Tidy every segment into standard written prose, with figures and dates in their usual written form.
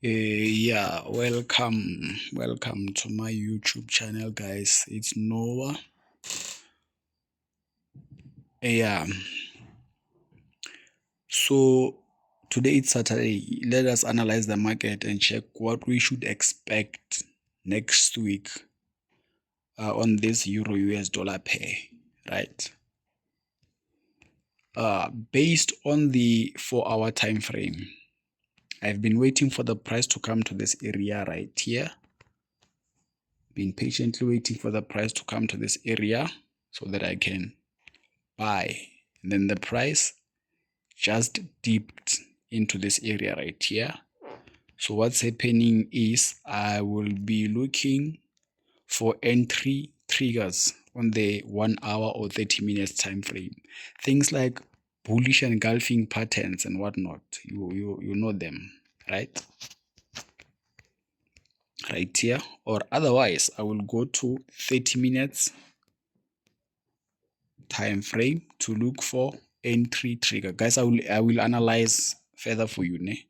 Yeah, welcome to my YouTube channel, guys. It's Noah. Yeah, so today it's Saturday. Let us analyze the market and check what we should expect next week on this Euro US dollar pair, right? Based on the 4-hour time frame, I've been waiting for the price to come to this area right here. Been patiently waiting for the price to come to this area so that I can buy. And then the price just dipped into this area right here. So what's happening is I will be looking for entry triggers on the 1 hour or 30 minutes time frame. Things like bullish engulfing patterns and whatnot. You know them, right? Right here. Or otherwise, I will go to 30 minutes time frame to look for entry trigger. Guys, I will analyze further for you, ne?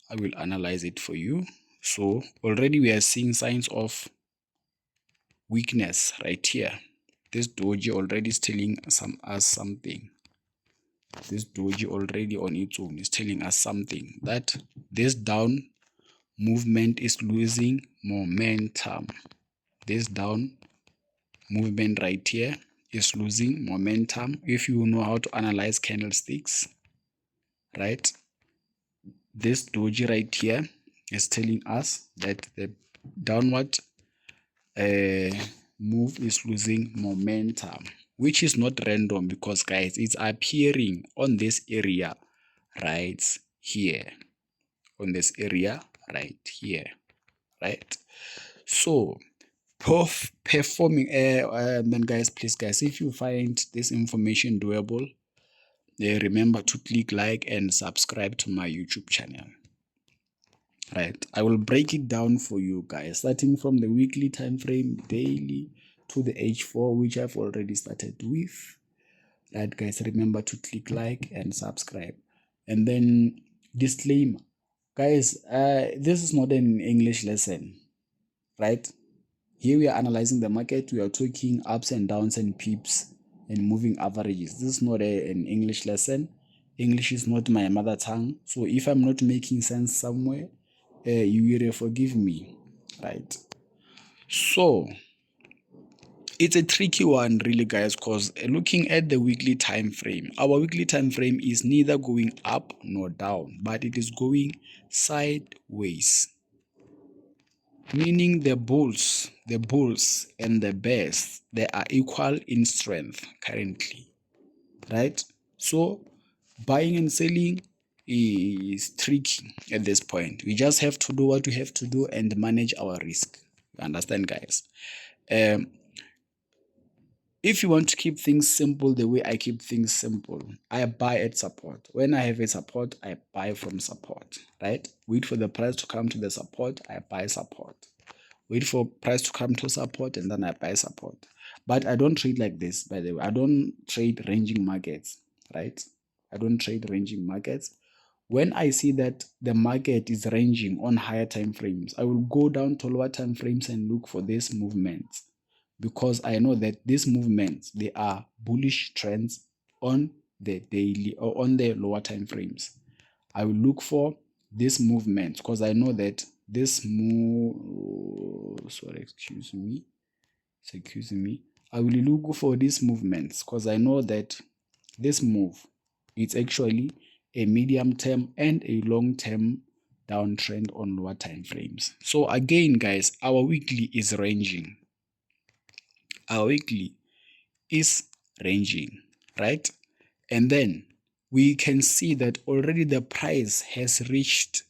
I will analyze it for you. So already we are seeing signs of weakness right here. This doji already is telling us something. This doji already on its own is telling us something, that this down movement is losing momentum. This down movement right here is losing momentum. If you know how to analyze candlesticks, right, this doji right here is telling us that the downward move is losing momentum, which is not random because, guys, it's appearing on this area right here, on this area right here, right? So performing then guys, please guys, if you find this information doable, remember to click like and subscribe to my YouTube channel. Right, I will break it down for you guys, starting from the weekly time frame, daily, to the H4, which I've already started with. Right, guys, remember to click like and subscribe. And then disclaimer, guys, this is not an English lesson, right? Here we are analyzing the market. We are talking ups and downs and pips and moving averages. This is not an English lesson. English is not my mother tongue. So if I'm not making sense somewhere, you will forgive me, right? So it's a tricky one, really, guys, because looking at the weekly time frame, our weekly time frame is neither going up nor down, but it is going sideways, meaning the bulls and the bears, they are equal in strength currently, right? So buying and selling is tricky at this point. We just have to do what we have to do and manage our risk. You understand, guys? If you want to keep things simple the way I keep things simple, I buy at support. When I have a support, I buy from support, right? Wait for the price to come to the support, I buy support. Wait for price to come to support, and then I buy support. But I don't trade like this, by the way. I don't trade ranging markets, right? I don't trade ranging markets. When I see that the market is ranging on higher time frames, I will go down to lower time frames and look for these movements, because I know that these movements, they are bullish trends on the daily or on the lower time frames. I will look for this movement because I know that this excuse me, I will look for these movements because I know that this move, it's actually a medium term and a long term downtrend on lower time frames. So again, guys, our weekly is ranging. Our weekly is ranging, right? And then we can see that already the price has reached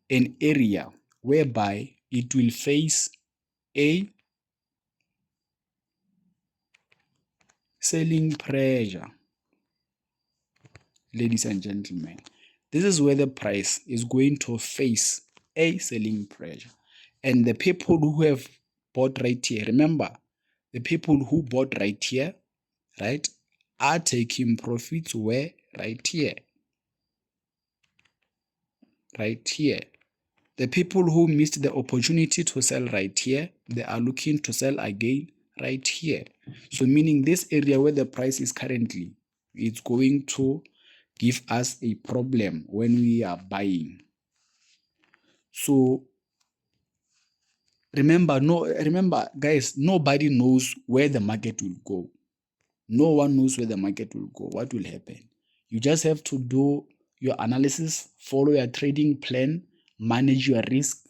an area whereby it will face a selling pressure. Ladies and gentlemen, this is where the price is going to face a selling pressure. And the people who have bought right here, remember, the people who bought right here, right, are taking profits where right here. Right here. The people who missed the opportunity to sell right here, they are looking to sell again right here. So meaning this area where the price is currently, it's going to give us a problem when we are buying. So remember guys, nobody knows where the market will go. No one knows where the market will go, what will happen. You just have to do your analysis, follow your trading plan, manage your risk,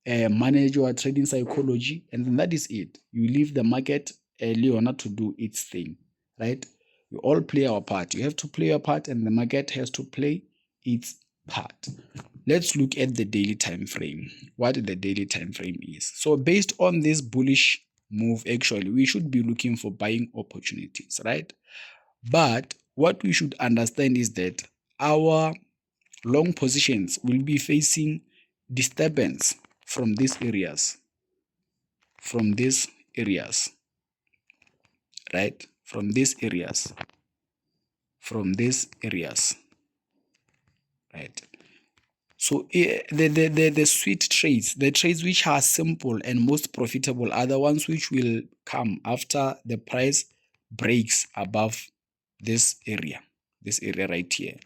manage your trading psychology, and then that is it. You leave the market early or not to do its thing, right? We all play our part. You have to play your part, and the market has to play its part. Let's look at the daily time frame. What the daily time frame is. So based on this bullish move, actually, we should be looking for buying opportunities, right? But what we should understand is that our long positions will be facing disturbance from these areas, right? From these areas, right? So the sweet trades, the trades which are simple and most profitable are the ones which will come after the price breaks above this area right here.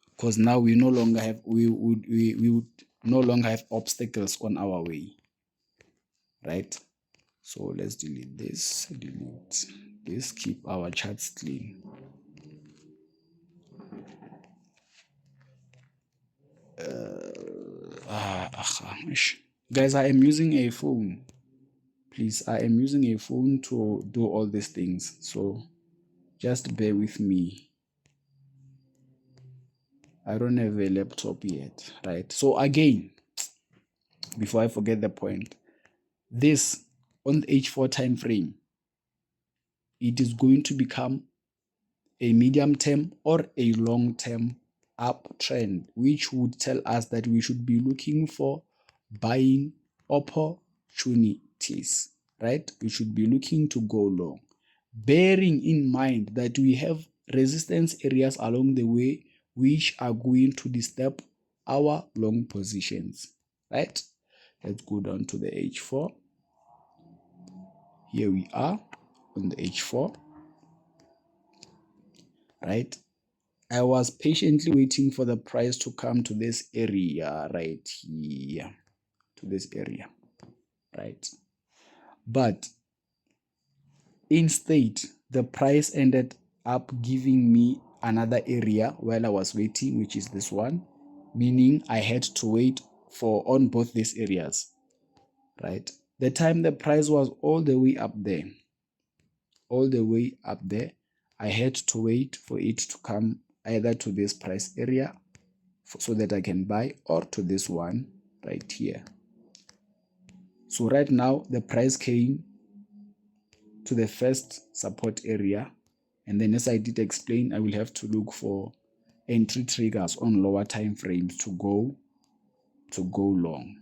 Because now we no longer have we would no longer have obstacles on our way, right? So let's delete this, keep our charts clean. Guys, I am using a phone. Please, I am using a phone to do all these things, so just bear with me. I don't have a laptop yet, right? So again, before I forget the point, this on the H4 time frame, it is going to become a medium term or a long term uptrend, which would tell us that we should be looking for buying opportunities, right? We should be looking to go long, bearing in mind that we have resistance areas along the way which are going to disturb our long positions, right? Let's go down to the H4. Here we are on the H4, right? I was patiently waiting for the price to come to this area right here, to this area, right? But instead, the price ended up giving me another area while I was waiting, which is this one, meaning I had to wait for on both these areas, right? The time the price was all the way up there, I had to wait for it to come either to this price area so that I can buy, or to this one right here. So right now the price came to the first support area, and then as I did explain, I will have to look for entry triggers on lower time frames to go long.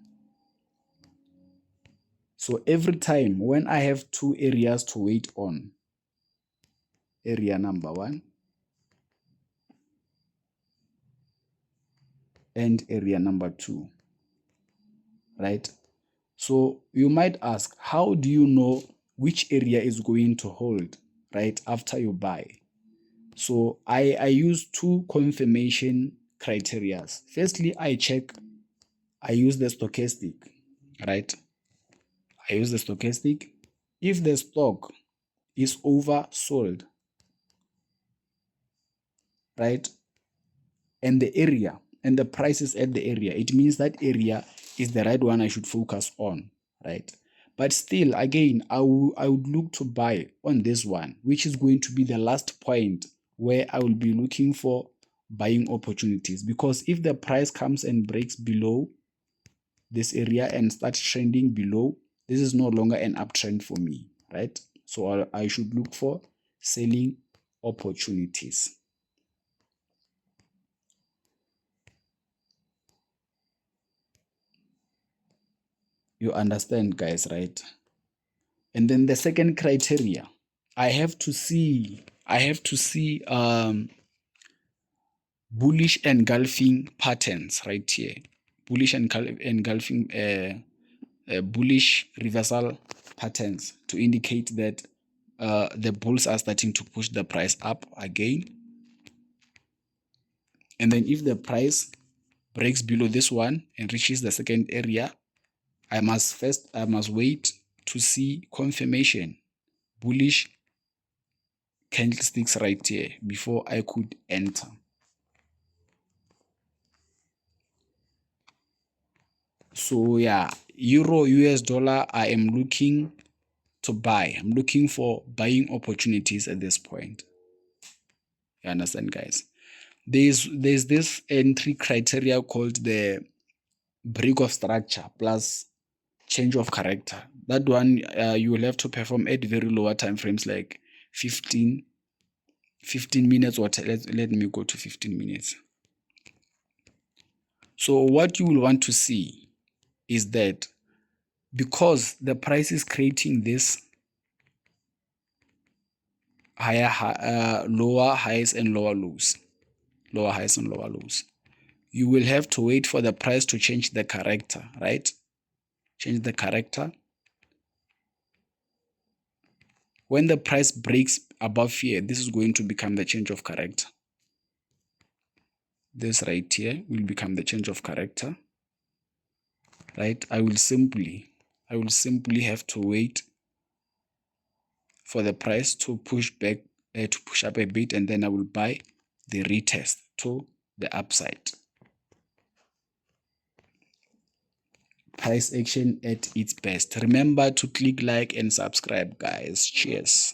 So every time when I have two areas to wait on, area number 1 and area number 2, right? So you might ask, how do you know which area is going to hold right after you buy? So I use two confirmation criteria. Firstly, I use the stochastic, right? I use the stochastic. If the stock is oversold, right, and the price is at the area, it means that area is the right one I should focus on, right? But still, again, I would look to buy on this one, which is going to be the last point where I will be looking for buying opportunities. Because if the price comes and breaks below this area and starts trending below, this is no longer an uptrend for me, right? So I should look for selling opportunities. You understand, guys, right? And then the second criteria, I have to see bullish engulfing patterns right here. bullish engulfing bullish reversal patterns to indicate that the bulls are starting to push the price up again. And then if the price breaks below this one and reaches the second area, I must wait to see confirmation, bullish candlesticks right here before I could enter. So yeah, euro US dollar, I am looking to buy. I'm looking for buying opportunities at this point. You understand, guys? There's this entry criteria called the break of structure plus change of character. That one you will have to perform at very lower time frames, like 15 minutes, or let me go to 15 minutes. So what you will want to see is that because the price is creating this lower highs and lower lows, you will have to wait for the price to change the character, right? Change the character. When the price breaks above here, this is going to become the change of character. This right here will become the change of character, right? I will simply have to wait for the price to push back, to push up a bit, and then I will buy the retest to the upside. Price action at its best. Remember to click like and subscribe, guys. Cheers.